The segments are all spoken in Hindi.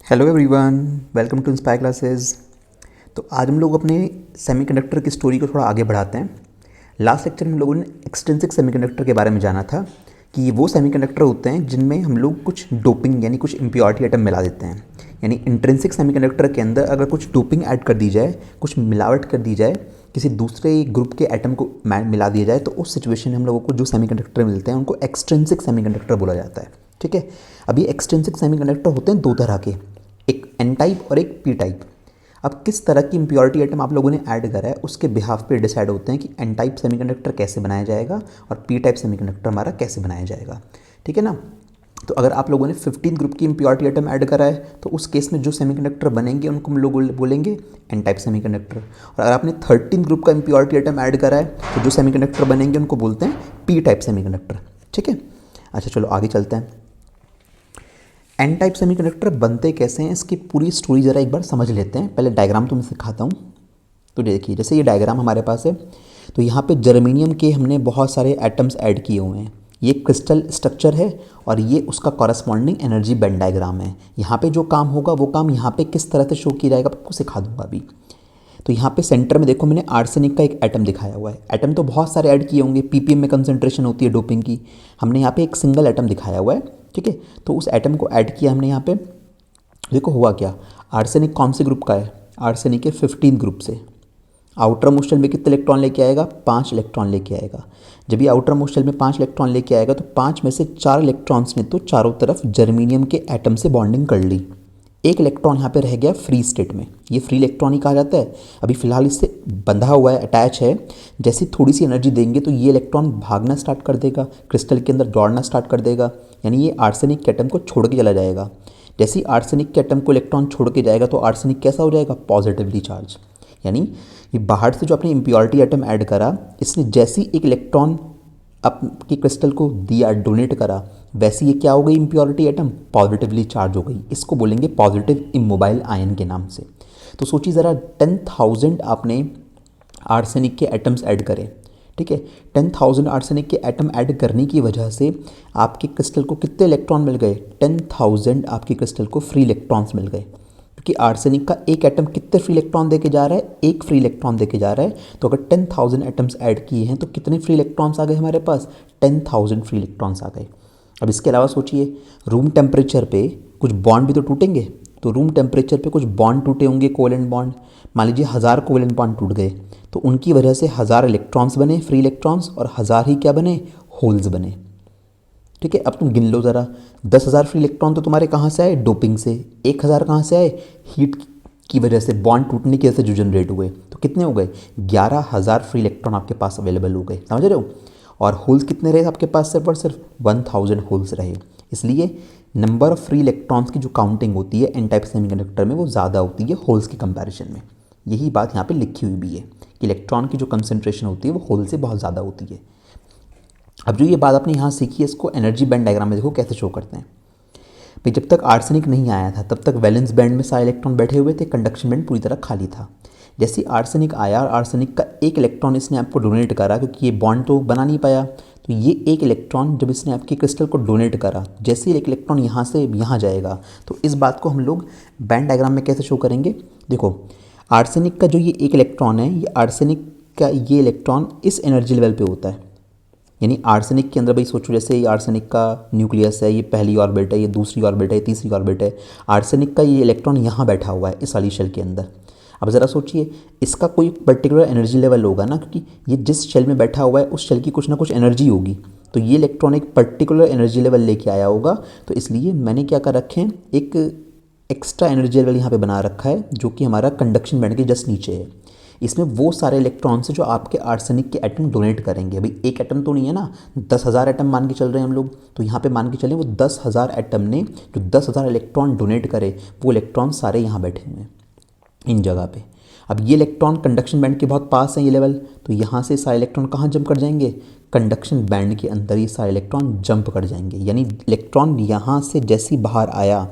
Hello everyone, welcome to inspire classes. तो आज हम लोग अपने सेमीकंडक्टर की स्टोरी को थोड़ा आगे बढ़ाते हैं। लास्ट लेक्चर में हम लोगों ने एक्सट्रिंसिक सेमीकंडक्टर के बारे में जाना था कि वो सेमीकंडक्टर होते हैं जिनमें हम लोग कुछ डोपिंग यानी कुछ इम्प्योरिटी आइटम मिला देते हैं। यानी इंट्रिंसिक सेमीकंडक्टर के अंदर अगर कुछ डोपिंग ऐड कर दी जाए, कुछ मिलावट कर दी जाए, किसी दूसरे ग्रुप के एटम को मिला दिया जाए, तो उस सिचुएशन में हम लोगों को जो सेमीकंडक्टर मिलते हैं उनको एक्सट्रिंसिक सेमीकंडक्टर बोला जाता है। ठीक है। अब ये एक्सट्रिंसिक सेमीकंडक्टर होते हैं दो तरह के, एक एन टाइप और एक पी टाइप। अब किस तरह की इम्प्योरिटी आइटम आप लोगों ने ऐड करा है उसके बिहाफ पे डिसाइड होते हैं कि एन टाइप सेमीकंडक्टर कैसे बनाया जाएगा और पी टाइप सेमीकंडक्टर हमारा कैसे बनाया जाएगा। ठीक है ना। तो अगर आप लोगों ने 15 ग्रुप की इम्प्योरिटी आइटम ऐड करा है तो उस केस में जो सेमीकंडक्टर बनेंगे उनको हम लोग बोलेंगे एन टाइप सेमीकंडक्टर। और अगर आपने 13 ग्रुप का इम्प्योरिटी आइटम ऐड करा है तो जो सेमीकंडक्टर बनेंगे उनको बोलते हैं पी टाइप सेमीकंडक्टर। ठीक है। अच्छा, चलो आगे चलते हैं। एन टाइप सेमीकंडक्टर बनते कैसे हैं इसकी पूरी स्टोरी ज़रा एक बार समझ लेते हैं। पहले डायग्राम तो मैं सिखाता हूँ। तो देखिए, जैसे ये डायग्राम हमारे पास है, तो यहाँ पे जर्मेनियम के हमने बहुत सारे एटम्स ऐड किए हुए हैं। ये क्रिस्टल स्ट्रक्चर है और ये उसका कॉरस्पॉन्डिंग एनर्जी बैंड डायग्राम है। यहाँ पे जो काम होगा वो काम यहाँ पे किस तरह से शो किया जाएगा आपको सिखा दूंगा अभी। तो यहाँ पे सेंटर में देखो, मैंने आर्सेनिक का एक एटम दिखाया हुआ है। एटम तो बहुत सारे ऐड किए होंगे, पीपीएम में कंसंट्रेशन होती है डोपिंग की। हमने यहाँ पे एक सिंगल एटम दिखाया हुआ है। ठीक है। तो उस एटम को ऐड किया हमने यहाँ पे। देखो हुआ क्या, आर्सेनिक कौन से ग्रुप का है? आर्सेनिक के 15 ग्रुप से। आउटर मोस्ट शेल में कितने इलेक्ट्रॉन लेके आएगा? 5 इलेक्ट्रॉन लेके आएगा। जब ये आउटर मोस्ट शेल में 5 इलेक्ट्रॉन लेके आएगा तो 5 में से 4 इलेक्ट्रॉन्स ने तो चारों तरफ जर्मेनियम के एटम से बॉन्डिंग कर ली। एक इलेक्ट्रॉन यहाँ पे रह गया फ्री स्टेट में। ये फ्री इलेक्ट्रॉन ही कहा जाता है। अभी फिलहाल इससे बंधा हुआ है, अटैच है। जैसे थोड़ी सी एनर्जी देंगे तो ये इलेक्ट्रॉन भागना स्टार्ट कर देगा, क्रिस्टल के अंदर दौड़ना स्टार्ट कर देगा। यानी ये आर्सेनिक के एटम को छोड़ के चला जाएगा। जैसे ही आर्सेनिक के एटम को इलेक्ट्रॉन छोड़ के जाएगा तो आर्सेनिक कैसा हो जाएगा? Positively charge. यानी ये बाहर से जो अपनी इम्प्योरिटी एटम ऐड करा, इसने जैसे ही एक इलेक्ट्रॉन आपकी क्रिस्टल को दिया, डोनेट करा, वैसे ये क्या हो गई? इम्प्योरिटी एटम पॉजिटिवली चार्ज हो गई। इसको बोलेंगे पॉजिटिव इमोबाइल आयन के नाम से। तो सोचिए ज़रा, 10,000 आपने आर्सेनिक के एटम्स ऐड करे। ठीक है। 10,000 आर्सेनिक के एटम ऐड करने की वजह से आपके क्रिस्टल को कितने इलेक्ट्रॉन मिल गए? 10,000 आपके क्रिस्टल को फ्री इलेक्ट्रॉन्स मिल गए। क्योंकि आर्सेनिक का एक एटम कितने फ्री इलेक्ट्रॉन देके जा रहा है? एक फ्री इलेक्ट्रॉन देके जा रहा है। तो अगर 10,000 एटम्स ऐड किए हैं तो कितने फ्री इलेक्ट्रॉन्स आ गए हमारे पास? 10,000 फ्री इलेक्ट्रॉन्स आ गए। अब इसके अलावा सोचिए, रूम टेम्परेचर पे कुछ बॉन्ड भी तो टूटेंगे। तो रूम टेम्परेचर पे कुछ बॉन्ड टूटे होंगे, कोवेलेंट बॉन्ड। मान लीजिए 1000 कोवेलेंट बॉन्ड टूट गए तो उनकी वजह से 1000 इलेक्ट्रॉन्स बने, फ्री इलेक्ट्रॉन्स, और 1000 ही क्या बने? होल्स बने। ठीक है। अब तुम गिन लो ज़रा, 10,000 फ्री इलेक्ट्रॉन तो तुम्हारे कहाँ से आए? डोपिंग से। 1,000 कहाँ से आए? हीट की वजह से, बॉन्ड टूटने की वजह से जो जनरेट हुए। तो कितने हो गए? 11,000 फ्री इलेक्ट्रॉन आपके पास अवेलेबल हो गए। समझ रहे हो? और होल्स कितने रहे आपके पास? सिर्फ और सिर्फ 1000 होल्स रहे। इसलिए नंबर ऑफ फ्री इलेक्ट्रॉन्स की जो काउंटिंग होती है एन टाइप सेमीकंडक्टर में वो ज़्यादा होती है होल्स के कंपैरिजन में। यही बात यहाँ पे लिखी हुई भी है कि इलेक्ट्रॉन की जो कंसंट्रेशन होती है वो होल से बहुत ज़्यादा होती है। अब जो ये बात आपने यहाँ सीखी है, इसको एनर्जी बैंड डायग्राम में देखो कैसे शो करते हैं। भाई, जब तक आर्सेनिक नहीं आया था तब तक वैलेंस बैंड में सारे इलेक्ट्रॉन बैठे हुए थे, कंडक्शन बैंड पूरी तरह खाली था। जैसे आर्सेनिक आया और आर्सेनिक का एक इलेक्ट्रॉन इसने आपको डोनेट करा, क्योंकि ये बॉन्ड तो बना नहीं पाया, तो ये एक इलेक्ट्रॉन जब इसने आपकी क्रिस्टल को डोनेट करा, जैसे ही एक इलेक्ट्रॉन यहाँ से यहाँ जाएगा, तो इस बात को हम लोग बैंड डायग्राम में कैसे शो करेंगे? देखो, आर्सेनिक का जो ये एक इलेक्ट्रॉन है, ये आर्सेनिक का ये इलेक्ट्रॉन इस एनर्जी लेवल पे होता है। यानी आर्सेनिक के अंदर, भाई सोचो, जैसे ये आर्सेनिक का न्यूक्लियस है, ये पहली ऑर्बिट है, ये दूसरी ऑर्बिट है, ये तीसरी ऑर्बिट है। आर्सेनिक का ये इलेक्ट्रॉन यहाँ बैठा हुआ है इस वाली शेल के अंदर। अब ज़रा सोचिए, इसका कोई पर्टिकुलर एनर्जी लेवल होगा ना, क्योंकि ये जिस शेल में बैठा हुआ है उस शेल की कुछ ना कुछ एनर्जी होगी। तो ये इलेक्ट्रॉन एक पर्टिकुलर एनर्जी लेवल लेके आया होगा। तो इसलिए मैंने क्या कर रखे हैं, एक एक्स्ट्रा एनर्जी लेवल यहाँ पे बना रखा है जो कि हमारा कंडक्शन बैंड के जस्ट नीचे है। इसमें वो सारे इलेक्ट्रॉन्स हैं जो आपके आर्सेनिक के एटम डोनेट करेंगे। अभी एक एटम तो नहीं है ना, 10,000 एटम मान के चल रहे हैं हम लोग। तो यहाँ पे मान के चलें वो 10,000 एटम ने जो 10,000 इलेक्ट्रॉन डोनेट करे, वो इलेक्ट्रॉन सारे यहाँ बैठे हुए हैं इन जगह पे। अब ये इलेक्ट्रॉन कंडक्शन बैंड के बहुत पास है ये लेवल, तो यहाँ से सारे इलेक्ट्रॉन कहाँ जंप कर जाएंगे? कंडक्शन बैंड के अंदर ये सारे इलेक्ट्रॉन जंप कर जाएंगे। यानी इलेक्ट्रॉन यहाँ से जैसे ही बाहर आया,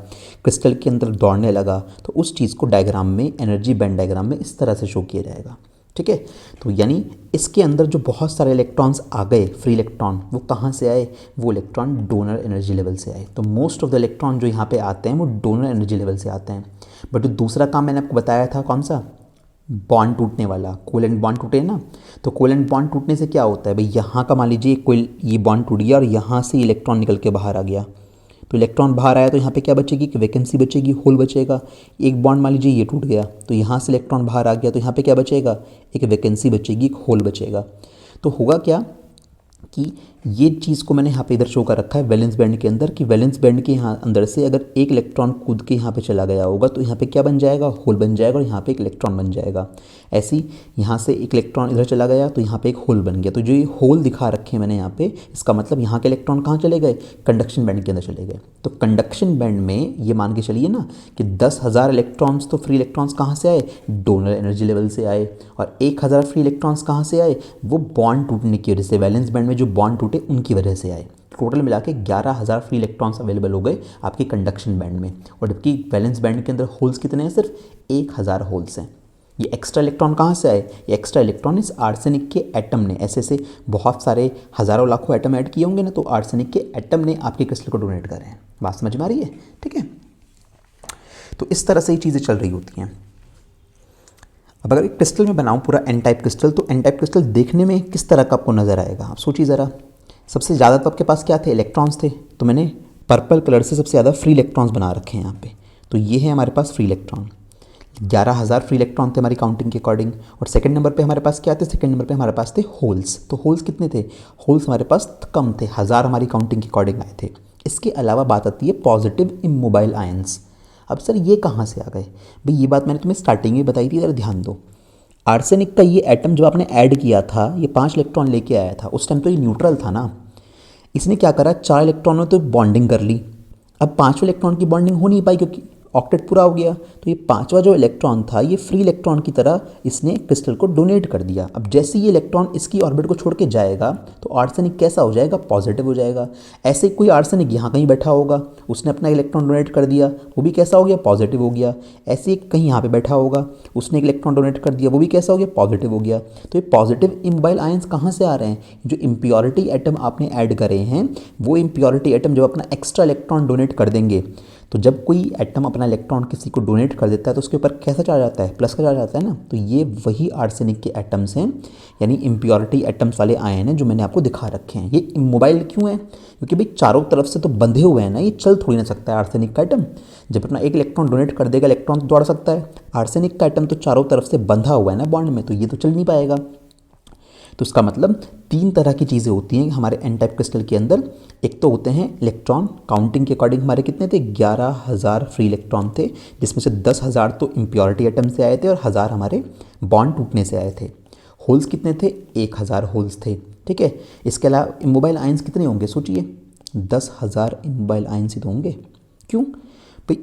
क्रिस्टल के अंदर दौड़ने लगा, तो उस चीज़ को डायग्राम में, एनर्जी बैंड डायग्राम में इस तरह से शो किया जाएगा। ठीक है। तो यानी इसके अंदर जो बहुत सारे इलेक्ट्रॉन्स आ गए फ्री इलेक्ट्रॉन, वो कहाँ से आए, वो इलेक्ट्रॉन डोनर एनर्जी लेवल से आए। तो मोस्ट ऑफ द इलेक्ट्रॉन जो यहाँ पे आते हैं वो डोनर एनर्जी लेवल से आते हैं। बट जो दूसरा काम मैंने आपको बताया था कौन सा, बॉन्ड टूटने वाला, कोवेलेंट बॉन्ड टूटे ना, तो कोवेलेंट बॉन्ड टूटने से क्या होता है भाई, यहाँ का मान लीजिए कोई ये बॉन्ड टूट गया और यहाँ से इलेक्ट्रॉन निकल के बाहर आ गया, तो इलेक्ट्रॉन बाहर आया तो यहाँ पे क्या बचेगी, कि वैकेंसी बचेगी, होल बचेगा। एक बॉन्ड मान लीजिए ये टूट गया तो यहाँ से इलेक्ट्रॉन बाहर आ गया तो यहाँ पे क्या बचेगा, एक वैकेंसी बचेगी, एक होल बचेगा। तो होगा क्या कि ये चीज़ को मैंने यहाँ पे इधर शो कर रखा है वैलेंस बैंड के अंदर, कि वैलेंस बैंड के यहाँ अंदर से अगर एक इलेक्ट्रॉन कूद के यहाँ पे चला गया होगा तो यहाँ पे क्या बन जाएगा, होल बन जाएगा, और यहाँ पे एक इलेक्ट्रॉन बन जाएगा। ऐसे ही यहाँ से एक इलेक्ट्रॉन इधर चला गया तो यहाँ पे एक होल बन गया। तो जो ये होल दिखा रखे हैं मैंने यहाँ पे, इसका मतलब यहाँ के इलेक्ट्रॉन कहाँ चले गए, कंडक्शन बैंड के अंदर चले गए। तो कंडक्शन बैंड में ये मान के चलिए ना कि 10,000 इलेक्ट्रॉन्स तो फ्री इलेक्ट्रॉन्स कहाँ से आए, डोनर एनर्जी लेवल से आए, और 1,000 फ्री इलेक्ट्रॉन्स कहाँ से आए, वो बॉन्ड टूटने की वजह से, वैलेंस बैंड में जो बॉन्ड टूटे उनकी वजह से आए। टोटल मिला के 11,000 फ्री इलेक्ट्रॉन्स अवेलेबल हो गए आपके कंडक्शन बैंड में। और जबकि वैलेंस बैंड के अंदर होल्स कितने हैं, सिर्फ 1,000 होल्स हैं। ये एक्स्ट्रा इलेक्ट्रॉन कहाँ से आए, ये एक्स्ट्रा इलेक्ट्रॉन इस आर्सेनिक के एटम ने, ऐसे ऐसे बहुत सारे हज़ारों लाखों एटम ऐड किए होंगे ना, तो आर्सेनिक के एटम ने आपके क्रिस्टल को डोनेट करे हैं। बात समझ में आ रही है, ठीक है। तो इस तरह से ही चीज़ें चल रही होती हैं। अब अगर एक क्रिस्टल में बनाऊँ पूरा एन टाइप क्रिस्टल, तो एन टाइप क्रिस्टल देखने में किस तरह का आपको नज़र आएगा, आप सोचिए ज़रा। सबसे ज़्यादा तो आपके पास क्या थे, इलेक्ट्रॉन्स थे, तो मैंने पर्पल कलर से सबसे ज़्यादा फ्री इलेक्ट्रॉन्स बना रखे हैं यहाँ पे। तो ये है हमारे पास फ्री इलेक्ट्रॉन, 11,000 फ्री इलेक्ट्रॉन थे हमारी काउंटिंग के अकॉर्डिंग। और सेकंड नंबर पे हमारे पास क्या थे, सेकंड नंबर पे हमारे पास थे होल्स। तो होल्स कितने थे, होल्स हमारे पास कम थे, 1,000 हमारी काउंटिंग के अकॉर्डिंग आए थे। इसके अलावा बात आती है पॉजिटिव इमोबाइल आयंस। अब सर ये कहाँ से आ गए भाई, ये बात मैंने तुम्हें स्टार्टिंग में बताई थी, ज़रा ध्यान दो। आर्सेनिक का ये एटम जब आपने ऐड किया था, ये 5 इलेक्ट्रॉन लेके आया था, उस टाइम तो ये न्यूट्रल था ना। इसने क्या करा, 4 इलेक्ट्रॉनों तो बॉन्डिंग कर ली। अब 5वें इलेक्ट्रॉन की बॉन्डिंग हो नहीं पाई क्योंकि ऑक्टेट पूरा हो गया। तो ये 5वां जो इलेक्ट्रॉन था, ये फ्री इलेक्ट्रॉन की तरह इसने क्रिस्टल को डोनेट कर दिया। अब जैसे ये इलेक्ट्रॉन इसकी ऑर्बिट को छोड़ के जाएगा तो आर्सेनिक कैसा हो जाएगा, पॉजिटिव हो जाएगा। ऐसे कोई आर्सेनिक यहाँ कहीं बैठा होगा, उसने अपना इलेक्ट्रॉन डोनेट कर दिया, वो भी कैसा हो गया, पॉजिटिव हो गया। ऐसे कहीं यहाँ पे बैठा होगा, उसने एक इलेक्ट्रॉन डोनेट कर दिया, वो भी कैसा हो गया, पॉजिटिव हो गया। तो ये पॉजिटिव इमोबाइल आयंस कहाँ से आ रहे हैं, जो इम्प्योरिटी एटम आपने ऐड करे हैं, वो इम्प्योरिटी एटम जब अपना एक्स्ट्रा इलेक्ट्रॉन डोनेट कर देंगे, तो जब कोई एटम अपना इलेक्ट्रॉन किसी को डोनेट कर देता है तो उसके ऊपर कैसा चार्ज आता है, प्लस का चार्ज आता है ना। तो ये वही आर्सेनिक के एटम्स हैं, यानी इम्प्योरिटी एटम्स वाले आयन हैं जो मैंने आपको दिखा रखे हैं। ये इमोबाइल क्यों है, क्योंकि भाई चारों तरफ से तो बंधे हुए हैं ना, ये चल थोड़ी ना सकता है आर्सेनिक का एटम। जब अपना एक इलेक्ट्रॉन डोनेट कर देगा, इलेक्ट्रॉन तो दौड़ सकता है, आर्सेनिक का एटम तो चारों तरफ से बंधा हुआ है ना बॉन्ड में, तो ये तो चल नहीं पाएगा। तो इसका मतलब 3 तरह की चीज़ें होती हैं हमारे एन टाइप क्रिस्टल के अंदर। एक तो होते हैं इलेक्ट्रॉन, काउंटिंग के अकॉर्डिंग हमारे कितने थे, 11,000 फ्री इलेक्ट्रॉन थे, जिसमें से 10,000 तो इम्प्योरिटी एटम से आए थे और 1,000 हमारे बॉन्ड टूटने से आए थे। होल्स कितने थे, 1,000 होल्स थे, ठीक है। इसके अलावा इमोबाइल आयंस कितने होंगे, सोचिए 10,000 इमोबाइल आयंस ही तो होंगे। क्यों भाई,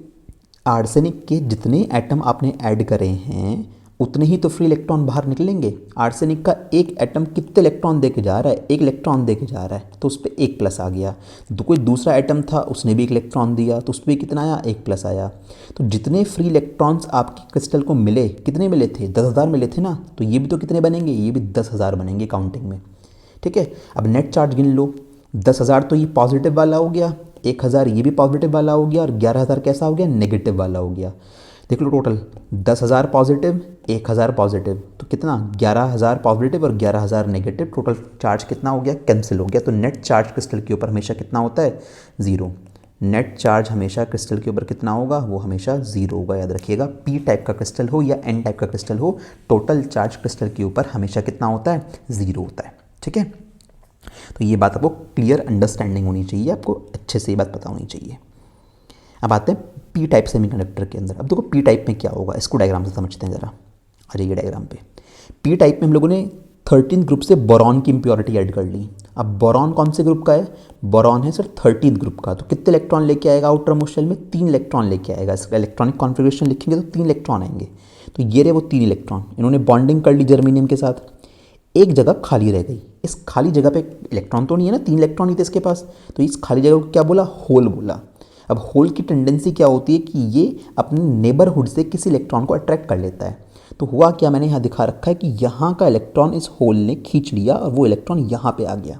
आर्सेनिक के जितने एटम आपने ऐड करे हैं उतने ही तो फ्री इलेक्ट्रॉन बाहर निकलेंगे। आर्सेनिक का एक एटम कितने इलेक्ट्रॉन देके जा रहा है, एक इलेक्ट्रॉन देके जा रहा है, तो उस पर 1 प्लस आ गया। तो कोई दूसरा एटम था, उसने भी 1 इलेक्ट्रॉन दिया, तो उस पर कितना आया, 1 प्लस आया। तो जितने फ्री इलेक्ट्रॉन्स आपके क्रिस्टल को मिले, कितने मिले थे, 10,000 मिले थे ना, तो ये भी तो कितने बनेंगे, ये भी 10,000 बनेंगे काउंटिंग में, ठीक है। अब नेट चार्ज गिन लो, 10,000 तो ये पॉजिटिव वाला हो गया, 1,000 ये भी पॉजिटिव वाला हो गया, और 11,000 कैसा हो गया, नेगेटिव वाला हो गया। देख लो टोटल 10,000 पॉजिटिव, 1,000 पॉजिटिव, तो कितना 11,000 पॉजिटिव और 11,000 नेगेटिव, टोटल चार्ज कितना हो गया, कैंसिल हो गया। तो नेट चार्ज क्रिस्टल के ऊपर हमेशा कितना होता है, 0। नेट चार्ज हमेशा क्रिस्टल के ऊपर कितना होगा, वो हमेशा 0 होगा, याद रखिएगा। पी टाइप का क्रिस्टल हो या एन टाइप का क्रिस्टल हो, टोटल चार्ज क्रिस्टल के ऊपर हमेशा कितना होता है, 0 होता है, ठीक है। तो ये बात आपको क्लियर अंडरस्टैंडिंग होनी चाहिए, आपको अच्छे से ये बात पता होनी चाहिए। अब आते हैं पी टाइप सेमीकंडक्टर के अंदर। अब देखो पी टाइप में क्या होगा, इसको डायग्राम से समझते हैं ज़रा। आ जाइए डायग्राम पे। पी टाइप में हम लोगों ने 13th ग्रुप से बोरॉन की इम्प्योरिटी ऐड कर ली। अब बोरॉन कौन से ग्रुप का है, बोरॉन है सर 13th ग्रुप का। तो कितने इलेक्ट्रॉन लेके आएगा आउटर मोस्ट शेल में, 3 इलेक्ट्रॉन लेके आएगा। इसका इलेक्ट्रॉनिक कॉन्फिगरेशन लिखेंगे तो 3 इलेक्ट्रॉन आएंगे। तो ये रहे वो 3 इलेक्ट्रॉन, इन्होंने बॉन्डिंग कर ली जर्मीनियम के साथ। एक जगह खाली रह गई, इस खाली जगह पे इलेक्ट्रॉन तो नहीं है ना, 3 इलेक्ट्रॉन ही थे इसके पास, तो इस खाली जगह को क्या बोला, होल बोला। अब होल की टेंडेंसी क्या होती है कि ये अपने नेबरहुड से किसी इलेक्ट्रॉन को अट्रैक्ट कर लेता है। तो हुआ क्या, मैंने यहाँ दिखा रखा है कि यहाँ का इलेक्ट्रॉन इस होल ने खींच लिया और वो इलेक्ट्रॉन यहाँ पे आ गया।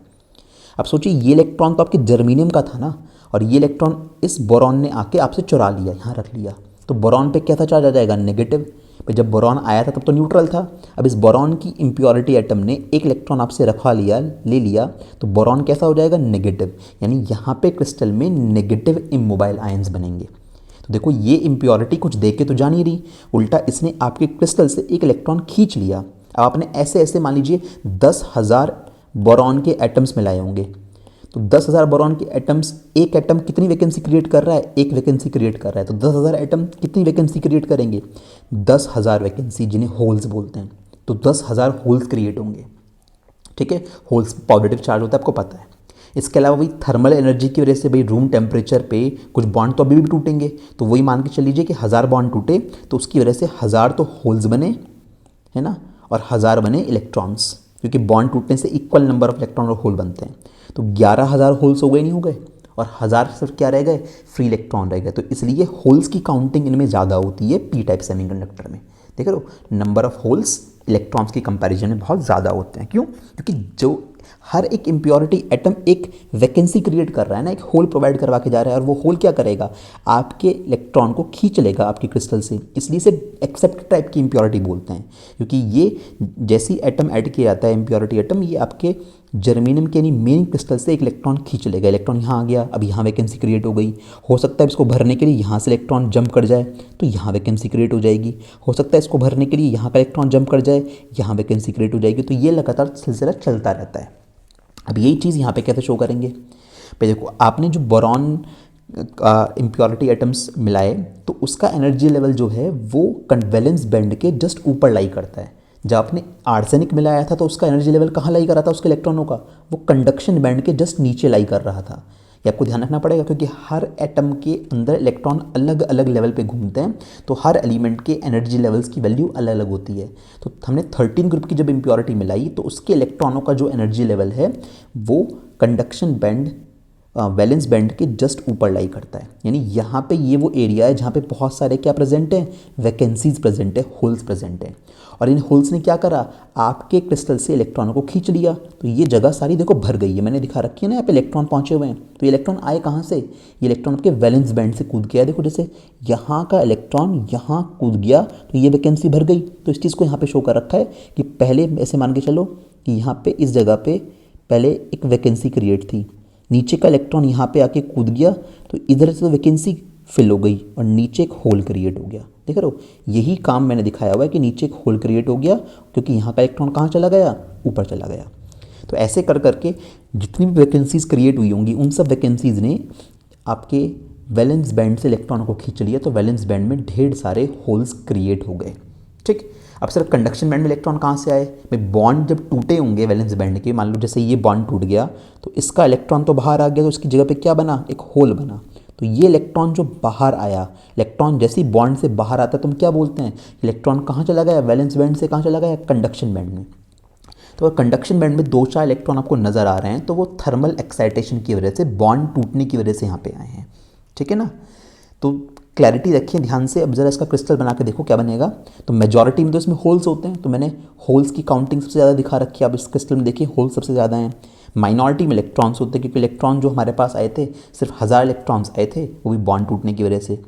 अब सोचिए ये इलेक्ट्रॉन तो आपके जर्मीनियम का था ना, और ये इलेक्ट्रॉन इस बोरॉन ने आके आपसे चुरा लिया, यहाँ रख लिया। तो बोरॉन पे कैसा चार्ज आ जाएगा, नेगेटिव। भाई जब बोरॉन आया था तब तो न्यूट्रल था। अब इस बोरॉन की इम्प्योरिटी एटम ने एक इलेक्ट्रॉन आपसे रखवा लिया, ले लिया, तो बोरॉन कैसा हो जाएगा, नेगेटिव। यानी यहाँ पे क्रिस्टल में नेगेटिव इमोबाइल आयंस बनेंगे। तो देखो ये इम्प्योरिटी कुछ देख के तो जा नहीं रही, उल्टा इसने आपके क्रिस्टल से एक इलेक्ट्रॉन खींच लिया। अब आपने ऐसे ऐसे मान लीजिए 10,000 बोरॉन के एटम्स मिलाए होंगे, तो 10,000 बोरॉन के एटम्स, एक एटम कितनी वैकेंसी क्रिएट कर रहा है, एक वैकेंसी क्रिएट कर रहा है। तो 10,000 एटम कितनी वैकेंसी क्रिएट करेंगे, 10,000 वैकेंसी, जिन्हें होल्स बोलते हैं। तो 10,000 होल्स क्रिएट होंगे, ठीक है। होल्स पॉजिटिव चार्ज होता है, आपको पता है। इसके अलावा वही थर्मल एनर्जी की वजह से भाई रूम टेम्परेचर पे कुछ बॉन्ड तो अभी भी टूटेंगे, तो वही मान के चल लीजिए कि 1000 बॉन्ड टूटे, तो उसकी वजह से 1000 तो होल्स बने, है ना, और 1000 बने इलेक्ट्रॉन्स, क्योंकि बॉन्ड टूटने से इक्वल नंबर ऑफ इलेक्ट्रॉन और होल बनते हैं। तो 11,000 होल्स हो गए, नहीं हो गए, और 1000 सिर्फ क्या रह गए, फ्री इलेक्ट्रॉन रह गए। तो इसलिए होल्स की काउंटिंग इनमें ज़्यादा होती है पी टाइप सेमीकंडक्टर में। देख रहे हो, नंबर ऑफ होल्स इलेक्ट्रॉन्स की कंपैरिजन में बहुत ज़्यादा होते हैं। क्यों, क्योंकि जो हर एक इम्प्योरिटी एटम एक वैकेंसी क्रिएट कर रहा है ना, एक होल प्रोवाइड करवा के जा रहा है, और वो होल क्या करेगा, आपके इलेक्ट्रॉन को खींच लेगा आपके क्रिस्टल से। इसलिए इसे एक्सेप्ट टाइप की इम्प्योरिटी बोलते हैं, क्योंकि ये जैसी एटम ऐड किया जाता है इम्प्योरिटी एटम, ये आपके जर्मेनियम के यानी मेन क्रिस्टल से एक इलेक्ट्रॉन खींच लेगा। इलेक्ट्रॉन यहाँ आ गया, अब यहाँ वैकेंसी क्रिएट हो गई। हो सकता है इसको भरने के लिए यहाँ से इलेक्ट्रॉन जंप कर जाए, तो यहाँ वैकेंसी क्रिएट हो जाएगी। हो सकता है इसको भरने के लिए यहाँ का इलेक्ट्रॉन जंप कर जाए, यहाँ वैकेंसी क्रिएट हो जाएगी। तो ये लगातार सिलसिला चलता रहता है। अब यही चीज़ यहाँ पे कैसे शो करेंगे, पे देखो आपने जो बोरॉन इम्प्योरिटी एटम्स मिलाए, तो उसका एनर्जी लेवल जो है वो वैलेंस बैंड के जस्ट ऊपर लाई करता है। जब आपने आर्सेनिक मिलाया था तो उसका एनर्जी लेवल कहाँ लाई कर रहा था, उसके इलेक्ट्रॉनों का, वो कंडक्शन बैंड के जस्ट नीचे लाई कर रहा था। ये आपको ध्यान रखना पड़ेगा, क्योंकि हर एटम के अंदर इलेक्ट्रॉन अलग अलग लेवल पे घूमते हैं, तो हर एलिमेंट के एनर्जी लेवल्स की वैल्यू अलग अलग होती है। तो हमने 13 ग्रुप की जब इम्प्योरिटी मिलाई, तो उसके इलेक्ट्रॉनों का जो एनर्जी लेवल है वो कंडक्शन बैंड वैलेंस बैंड के जस्ट ऊपर लाई करता है। यानी यहाँ पे ये वो एरिया है जहाँ पे बहुत सारे क्या प्रेजेंट हैं, वैकेंसीज प्रेजेंट है, होल्स प्रेजेंट हैं। और इन होल्स ने क्या करा, आपके क्रिस्टल से इलेक्ट्रॉनों को खींच लिया। तो ये जगह सारी देखो भर गई है, मैंने दिखा रखी है ना, यहाँ पे इलेक्ट्रॉन पहुँचे हुए हैं। तो ये इलेक्ट्रॉन आए कहाँ से, ये इलेक्ट्रॉन आपके वैलेंस बैंड से कूद गया। देखो जैसे यहाँ का इलेक्ट्रॉन यहाँ कूद गया, तो ये वैकेंसी भर गई। तो इस चीज़ को यहाँ पे शो कर रखा है कि पहले ऐसे मान के चलो कि यहाँ पे इस जगह पे पहले एक वैकेंसी क्रिएट थी, नीचे का इलेक्ट्रॉन यहाँ पे आके कूद गया, तो इधर से तो वैकेंसी फिल हो गई और नीचे एक होल क्रिएट हो गया। देख रहे हो, यही काम मैंने दिखाया हुआ है कि नीचे एक होल क्रिएट हो गया, क्योंकि यहाँ का इलेक्ट्रॉन कहाँ चला गया, ऊपर चला गया। तो ऐसे कर करके जितनी भी वैकेंसीज क्रिएट हुई होंगी, उन सब वैकेंसीज ने आपके वैलेंस बैंड से इलेक्ट्रॉनों को खींच लिया, तो वैलेंस बैंड में ढेर सारे होल्स क्रिएट हो गए। ठीक, अब सिर्फ कंडक्शन बैंड में इलेक्ट्रॉन कहाँ से आए, भाई बॉन्ड जब टूटे होंगे वैलेंस बैंड के, मान लो जैसे ये बॉन्ड टूट गया, तो इसका इलेक्ट्रॉन तो बाहर आ गया, तो उसकी जगह पे क्या बना, एक होल बना। तो ये इलेक्ट्रॉन जो बाहर आया, इलेक्ट्रॉन जैसे ही बॉन्ड से बाहर आता है, तुम क्या बोलते हैं, इलेक्ट्रॉन कहाँ चला गया, वैलेंस बैंड से कहाँ चला गया, कंडक्शन बैंड में। तो कंडक्शन बैंड में 2-4 इलेक्ट्रॉन आपको नज़र आ रहे हैं, तो वो थर्मल एक्साइटेशन की वजह से, बॉन्ड टूटने की वजह से यहाँ पे आए हैं। ठीक है ना, तो क्लैरिटी रखिए ध्यान से। अब जरा इसका क्रिस्टल बना के देखो क्या बनेगा। तो मेजॉरिटी में तो इसमें होल्स होते हैं, तो मैंने होल्स की काउंटिंग सबसे ज़्यादा दिखा रखी है। अब इस क्रिस्टल में देखिए होल्स सबसे ज़्यादा हैं। माइनॉरिटी में इलेक्ट्रॉन्स होते हैं, क्योंकि इलेक्ट्रॉन जो हमारे पास आए थे सिर्फ 1000 इलेक्ट्रॉन्स आए थे, वो भी बॉन्ड टूटने की वजह से।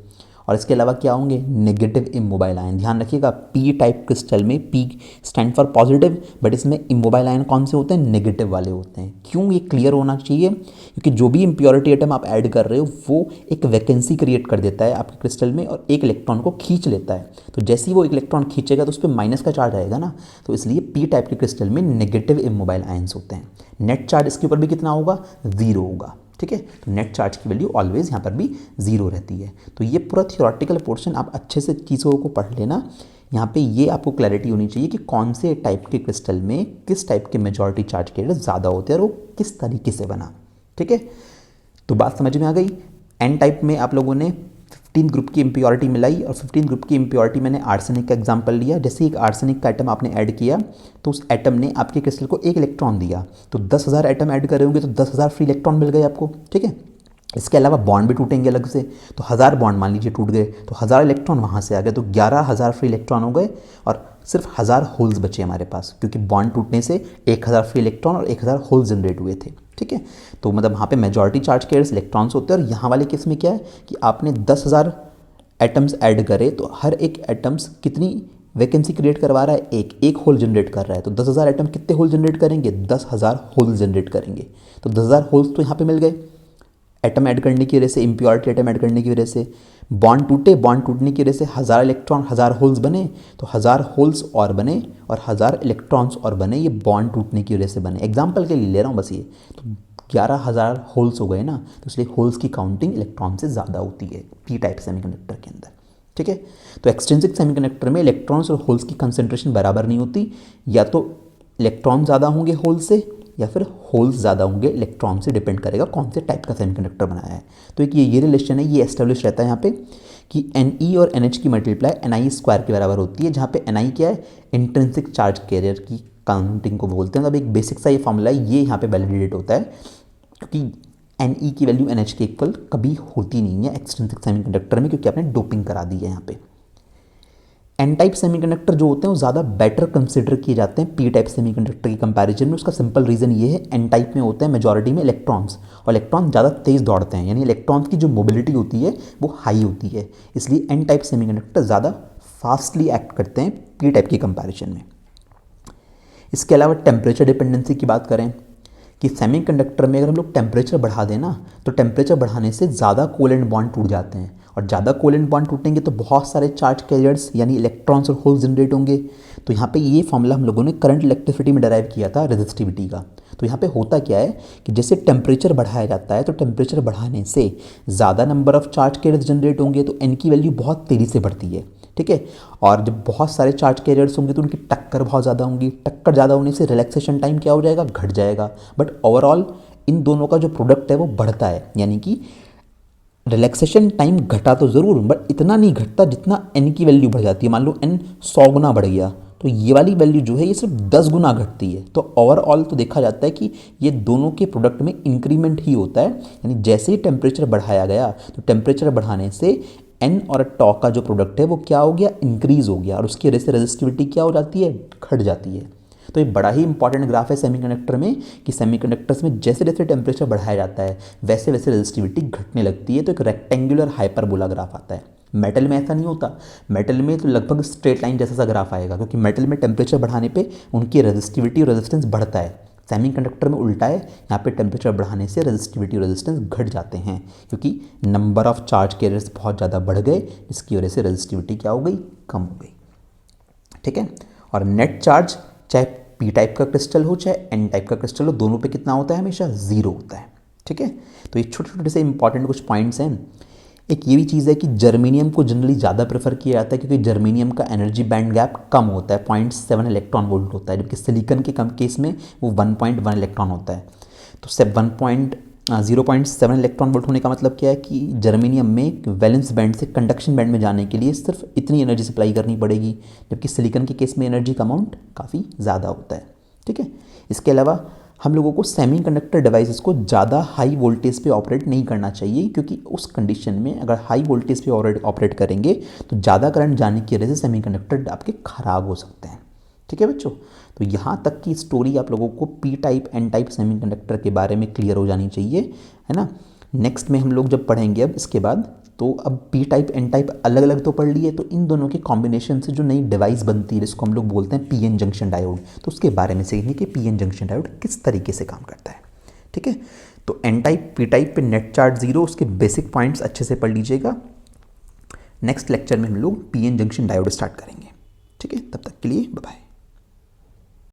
और इसके अलावा क्या होंगे, नेगेटिव इमोबाइल आयन। ध्यान रखिएगा, पी टाइप क्रिस्टल में P stand for positive, but इसमें इमोबाइल आयन कौन से होते हैं, नेगेटिव वाले होते हैं। क्यों, ये क्लियर होना चाहिए, क्योंकि जो भी इम्प्योरिटी एटम आप ऐड कर रहे हो वो एक वैकेंसी क्रिएट कर देता है आपके क्रिस्टल में और एक इलेक्ट्रॉन को खींच लेता है। तो जैसे ही वो एक इलेक्ट्रॉन खींचेगा तो उस पर माइनस का चार्ज आएगा ना, तो इसलिए पी टाइप के क्रिस्टल में नेगेटिव इमोबाइल आयन्स होते हैं। नेट चार्ज इसके ऊपर भी कितना होगा, 0 होगा। ठीक है, तो नेट चार्ज की वैल्यू ऑलवेज यहाँ पर भी 0 रहती है। तो ये पूरा थियोरेटिकल पोर्शन आप अच्छे से चीज़ों को पढ़ लेना। यहाँ पे ये आपको क्लैरिटी होनी चाहिए कि कौन से टाइप के क्रिस्टल में किस टाइप के मेजॉरिटी चार्ज के रेट ज़्यादा होते हैं और वो किस तरीके से बना। ठीक है, तो बात समझ में आ गई। एन टाइप में आप लोगों ने 15 ग्रुप की इम्प्योरिटी मिलाई, और 15 ग्रुप की इम्प्योरिटी मैंने आर्सेनिक का एग्जांपल लिया। जैसे एक आर्सेनिक का एटम आपने ऐड किया, तो उस एटम ने आपके क्रिस्टल को एक इलेक्ट्रॉन दिया, तो 10,000 एटम ऐड करे होंगे तो 10,000 फ्री इलेक्ट्रॉन मिल गए आपको। ठीक है, इसके अलावा बॉन्ड भी टूटेंगे अलग से, तो 1000 बॉन्ड मान लीजिए टूट गए, तो 1000 इलेक्ट्रॉन वहाँ से आ गए, तो 11000 फ्री इलेक्ट्रॉन हो गए और सिर्फ 1000 होल्स बचे हमारे पास, क्योंकि बॉन्ड टूटने से 1000 फ्री इलेक्ट्रॉन और 1000 होल्स जनरेट हुए थे। ठीक है, तो मतलब वहाँ पे मेजॉरिटी चार्ज कैरियर्स इलेक्ट्रॉन्स होते हैं। और यहाँ वाले केस में क्या है कि आपने 10,000 एटम्स ऐड करे, तो हर एक एटम्स कितनी वैकेंसी क्रिएट करवा रहा है, एक होल जनरेट कर रहा है। तो 10,000 एटम कितने होल जनरेट करेंगे, 10,000 होल जनरेट करेंगे। तो 10,000 होल्स तो यहाँ पे मिल गए एटम ऐड करने की वजह से, इम्प्योरिटी एटम ऐड करने की वजह से। बॉन्ड टूटे, बॉन्ड टूटने की वजह से 1000 इलेक्ट्रॉन 1000 होल्स बने, तो 1000 होल्स और बने और 1000 इलेक्ट्रॉन्स और बने, ये बॉन्ड टूटने की वजह से बने। एग्जाम्पल के लिए ले रहा हूँ बस ये, तो 11,000 होल्स हो गए ना, तो इसलिए होल्स की काउंटिंग इलेक्ट्रॉन से ज़्यादा होती है पी टाइप सेमीकंडक्टर के अंदर। ठीक है, तो एक्सट्रिंसिक सेमीकंडक्टर में इलेक्ट्रॉन्स और होल्स की कंसेंट्रेशन बराबर नहीं होती, या तो इलेक्ट्रॉन ज़्यादा होंगे होल से या फिर होल्स ज़्यादा होंगे इलेक्ट्रॉन से, डिपेंड करेगा कौन से टाइप का सेमीकंडक्टर बनाया है। तो एक ये रिलेशन है, ये एस्टेब्लिश रहता है यहाँ पे कि Ne और NH की मल्टीप्लाई Ni² के बराबर होती है, जहाँ पे Ni क्या है, इंट्रिंसिक चार्ज कैरियर की काउंटिंग को बोलते हैं। मतलब एक बेसिक सा ये फॉर्मूला है, ये यहाँ पे वैलिडेट होता है, क्योंकि Ne की वैल्यू NH के इक्वल कभी होती नहीं है एक्सट्रिंसिक सेमीकंडक्टर में, क्योंकि आपने डोपिंग करा दी है यहाँ पे। एन टाइप सेमीकंडक्टर जो होते हैं वो ज़्यादा बेटर कंसिडर किए जाते हैं पी टाइप सेमीकंडक्टर की कंपैरिजन में। उसका सिंपल रीज़न ये है, एन टाइप में होते हैं मेजॉरिटी में इलेक्ट्रॉन्स, और इलेक्ट्रॉन ज़्यादा तेज़ दौड़ते हैं, यानी इलेक्ट्रॉन्स की जो मोबिलिटी होती है वो हाई होती है, इसलिए एन टाइप सेमीकंडक्टर ज़्यादा फास्टली एक्ट करते हैं पी टाइप की कंपैरिजन में। इसके अलावा टेम्परेचर डिपेंडेंसी की बात करें कि सेमीकंडक्टर में अगर हम लोग टेम्परेचर बढ़ा दें ना, तो टेम्परेचर बढ़ाने से ज़्यादा कोवेलेंट बॉन्ड टूट जाते हैं, और ज़्यादा कोवेलेंट बॉन्ड टूटेंगे तो बहुत सारे चार्ज कैरियर्स यानी इलेक्ट्रॉन्स और होल्स जनरेट होंगे। तो यहाँ पे ये फॉर्मूला हम लोगों ने करंट इलेक्ट्रिसिटी में डिराइव किया था रेजिस्टिविटी का। तो यहाँ पे होता क्या है कि जैसे टेम्परेचर बढ़ाया जाता है, तो टेम्परेचर बढ़ाने से ज़्यादा number of charge carriers generate होंगे, तो एन की वैल्यू बहुत तेज़ी से बढ़ती है। ठीक है, और जब बहुत सारे चार्ज कैरियर्स होंगे तो उनकी टक्कर बहुत ज़्यादा होंगी, टक्कर ज़्यादा होने से रिलैक्सेशन टाइम क्या हो जाएगा, घट जाएगा। बट ओवरऑल इन दोनों का जो प्रोडक्ट है वो बढ़ता है, यानी कि रिलैक्सेशन टाइम घटा तो ज़रूर, बट इतना नहीं घटता जितना एन की वैल्यू बढ़ जाती है। मान लो एन 100 गुना बढ़ गया, तो ये वाली वैल्यू जो है ये सिर्फ 10 गुना घटती है। तो ओवरऑल तो देखा जाता है कि ये दोनों के प्रोडक्ट में इंक्रीमेंट ही होता है, यानी जैसे ही टेम्परेचर बढ़ाया गया तो टेम्परेचर बढ़ाने से एन और टॉ का जो प्रोडक्ट है वो क्या हो गया, इंक्रीज़ हो गया, और उसकी वजह से रेजिस्टिविटी क्या हो जाती है, घट जाती है। तो ये बड़ा ही इंपॉर्टेंट ग्राफ है सेमीकंडक्टर में कि सेमीकंडक्टर्स में जैसे जैसे टेम्परेचर बढ़ाया जाता है वैसे वैसे रेजिस्टिविटी घटने लगती है। तो एक रेक्टेंगुलर हाइपरबोला ग्राफ आता है। मेटल में ऐसा नहीं होता, मेटल में तो लगभग स्ट्रेट लाइन जैसा सा ग्राफ आएगा, क्योंकि मेटल में टेम्परेचर बढ़ाने पे उनकी रेजिस्टिविटी और रेजिस्टेंस बढ़ता है। सेमीकंडक्टर में उल्टा है, यहाँ पे टेम्परेचर बढ़ाने से रेजिस्टिविटी और रेजिस्टेंस घट जाते हैं, क्योंकि नंबर ऑफ चार्ज कैरियर्स बहुत ज़्यादा बढ़ गए, जिसकी वजह से रेजिस्टिविटी क्या हो गई, कम हो गई। ठीक है, और नेट चार्ज चाहे पी टाइप का क्रिस्टल हो चाहे एन टाइप का क्रिस्टल हो, दोनों पे कितना होता है, हमेशा 0 होता है। ठीक है, तो ये छोटे छोटे से इंपॉर्टेंट कुछ पॉइंट्स हैं। एक ये भी चीज़ है कि जर्मेनियम को जनरली ज़्यादा प्रेफर किया जाता है, क्योंकि जर्मेनियम का एनर्जी बैंड गैप कम होता है, 0.7 इलेक्ट्रॉन वोल्ट होता है, जबकि सिलिकॉन के कम केस में वो 1.1 इलेक्ट्रॉन होता है। तो 0.7 इलेक्ट्रॉन वोल्ट होने का मतलब क्या है कि जर्मेनियम में वैलेंस बैंड से कंडक्शन बैंड में जाने के लिए सिर्फ इतनी एनर्जी सप्लाई करनी पड़ेगी, जबकि सिलिकॉन के केस में एनर्जी का अमाउंट काफ़ी ज़्यादा होता है। ठीक है, इसके अलावा हम लोगों को सेमीकंडक्टर डिवाइसेस को ज़्यादा हाई वोल्टेज पे ऑपरेट नहीं करना चाहिए, क्योंकि उस कंडीशन में अगर हाई वोल्टेज पे ऑपरेट करेंगे तो ज़्यादा करंट जाने की वजह से सेमीकंडक्टर आपके ख़राब हो सकते हैं। ठीक है बच्चों, तो यहाँ तक की स्टोरी आप लोगों को P type N type semiconductor के बारे में क्लियर हो जानी चाहिए, है ना। नेक्स्ट में हम लोग जब पढ़ेंगे अब इसके बाद, तो अब पी टाइप एन टाइप अलग अलग तो पढ़ लिए, तो इन दोनों के कॉम्बिनेशन से जो नई डिवाइस बनती है जिसको हम लोग बोलते हैं पीएन जंक्शन डायोड, तो उसके बारे में सीखेंगे कि पीएन जंक्शन डायोड किस तरीके से काम करता है। ठीक है, तो एन टाइप पी टाइप पे नेट चार्ज 0, उसके बेसिक पॉइंट्स अच्छे से पढ़ लीजिएगा। नेक्स्ट लेक्चर में हम लोग पीएन जंक्शन डायोड स्टार्ट करेंगे। ठीक है, तब तक के लिए बाय बाय।